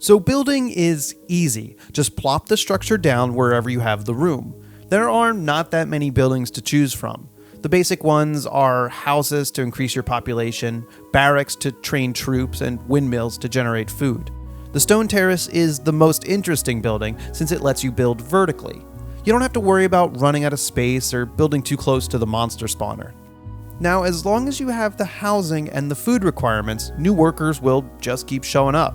So building is easy. Just plop the structure down wherever you have the room. There are not that many buildings to choose from. The basic ones are houses to increase your population, barracks to train troops, and windmills to generate food. The stone terrace is the most interesting building since it lets you build vertically. You don't have to worry about running out of space or building too close to the monster spawner. Now, as long as you have the housing and the food requirements, new workers will just keep showing up.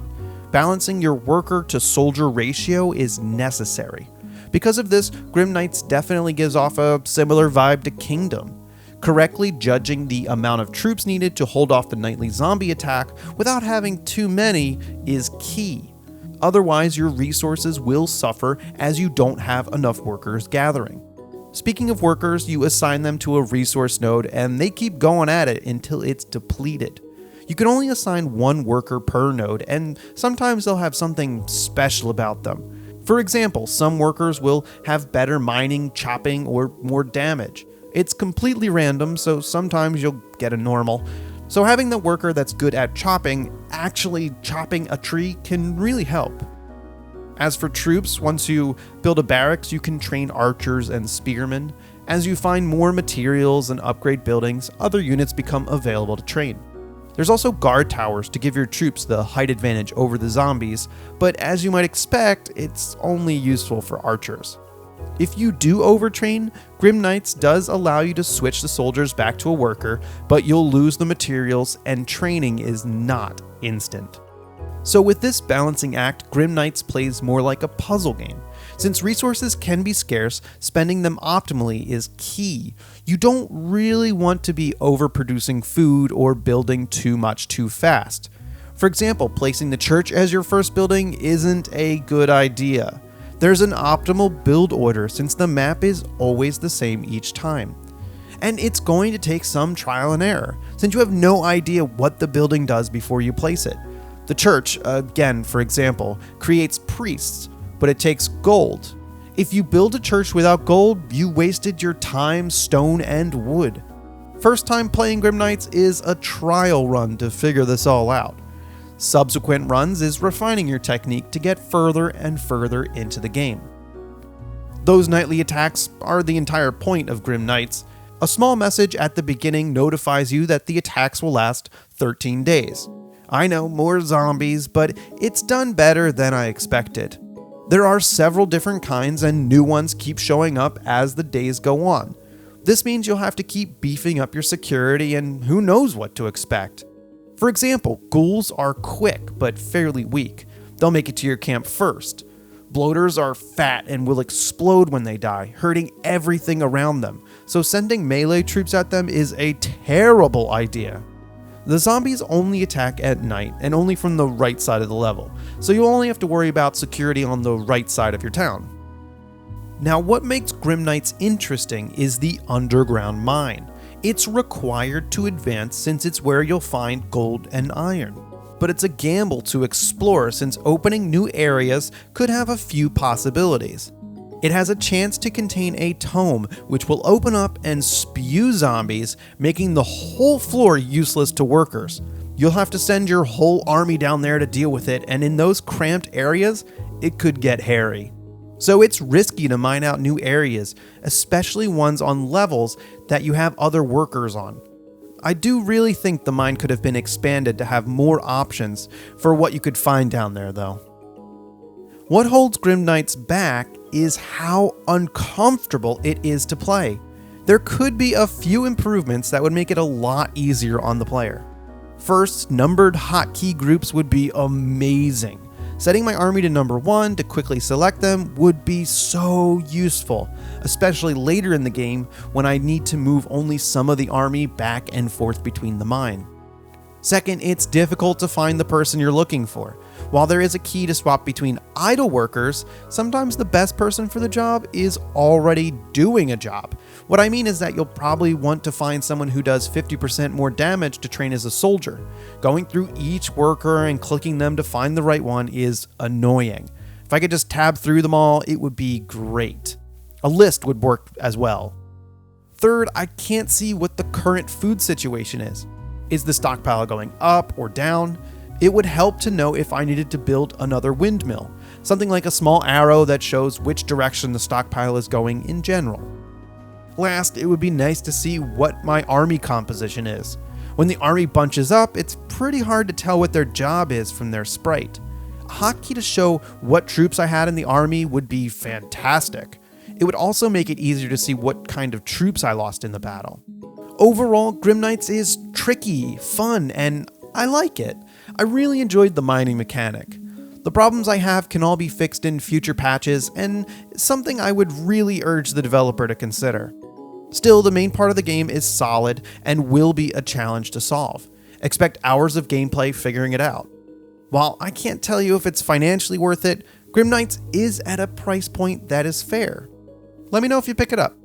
Balancing your worker to soldier ratio is necessary. Because of this, Grim Knights definitely gives off a similar vibe to Kingdom. Correctly judging the amount of troops needed to hold off the nightly zombie attack without having too many is key. Otherwise, your resources will suffer as you don't have enough workers gathering. Speaking of workers, you assign them to a resource node and they keep going at it until it's depleted. You can only assign one worker per node, and sometimes they'll have something special about them. For example, some workers will have better mining, chopping, or more damage. It's completely random, so sometimes you'll get a normal. So having the worker that's good at chopping, actually chopping a tree, can really help. As for troops, once you build a barracks, you can train archers and spearmen. As you find more materials and upgrade buildings, other units become available to train. There's also guard towers to give your troops the height advantage over the zombies, but as you might expect, it's only useful for archers. If you do overtrain, Grim Knights does allow you to switch the soldiers back to a worker, but you'll lose the materials and training is not instant. So with this balancing act, Grim Knights plays more like a puzzle game. Since resources can be scarce, spending them optimally is key. You don't really want to be overproducing food or building too much too fast. For example, placing the church as your first building isn't a good idea. There's an optimal build order since the map is always the same each time. And it's going to take some trial and error, since you have no idea what the building does before you place it. The church, again for example, creates priests, but it takes gold. If you build a church without gold, you wasted your time, stone, and wood. First time playing Grim Knights is a trial run to figure this all out. Subsequent runs is refining your technique to get further and further into the game. Those nightly attacks are the entire point of Grim Knights. A small message at the beginning notifies you that the attacks will last 13 days. I know, more zombies, but it's done better than I expected. There are several different kinds and new ones keep showing up as the days go on. This means you'll have to keep beefing up your security and who knows what to expect. For example, ghouls are quick but fairly weak. They'll make it to your camp first. Bloaters are fat and will explode when they die, hurting everything around them, so sending melee troops at them is a terrible idea. The zombies only attack at night and only from the right side of the level, so you only have to worry about security on the right side of your town. Now, what makes Grim Knights interesting is the underground mine. It's required to advance since it's where you'll find gold and iron. But it's a gamble to explore since opening new areas could have a few possibilities. It has a chance to contain a tome, which will open up and spew zombies, making the whole floor useless to workers. You'll have to send your whole army down there to deal with it, and in those cramped areas, it could get hairy. So it's risky to mine out new areas, especially ones on levels that you have other workers on. I do really think the mine could have been expanded to have more options for what you could find down there, though. What holds Grim Knights back is how uncomfortable it is to play. There could be a few improvements that would make it a lot easier on the player. First, numbered hotkey groups would be amazing. Setting my army to number 1 to quickly select them would be so useful, especially later in the game when I need to move only some of the army back and forth between the mine. Second, it's difficult to find the person you're looking for. While there is a key to swap between idle workers, sometimes the best person for the job is already doing a job. What I mean is that you'll probably want to find someone who does 50% more damage to train as a soldier. Going through each worker and clicking them to find the right one is annoying. If I could just tab through them all, it would be great. A list would work as well. Third, I can't see what the current food situation is. Is the stockpile going up or down? It would help to know if I needed to build another windmill, something like a small arrow that shows which direction the stockpile is going in general. Last, it would be nice to see what my army composition is. When the army bunches up, it's pretty hard to tell what their job is from their sprite. A hotkey to show what troops I had in the army would be fantastic. It would also make it easier to see what kind of troops I lost in the battle. Overall, Grim Knights is tricky, fun, and I like it. I really enjoyed the mining mechanic. The problems I have can all be fixed in future patches, and something I would really urge the developer to consider. Still, the main part of the game is solid and will be a challenge to solve. Expect hours of gameplay figuring it out. While I can't tell you if it's financially worth it, Grim Knights is at a price point that is fair. Let me know if you pick it up.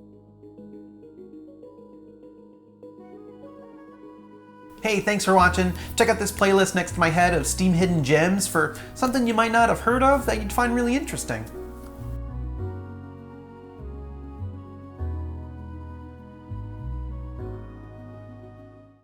Hey, thanks for watching. Check out this playlist next to my head of Steam hidden gems for something you might not have heard of that you'd find really interesting.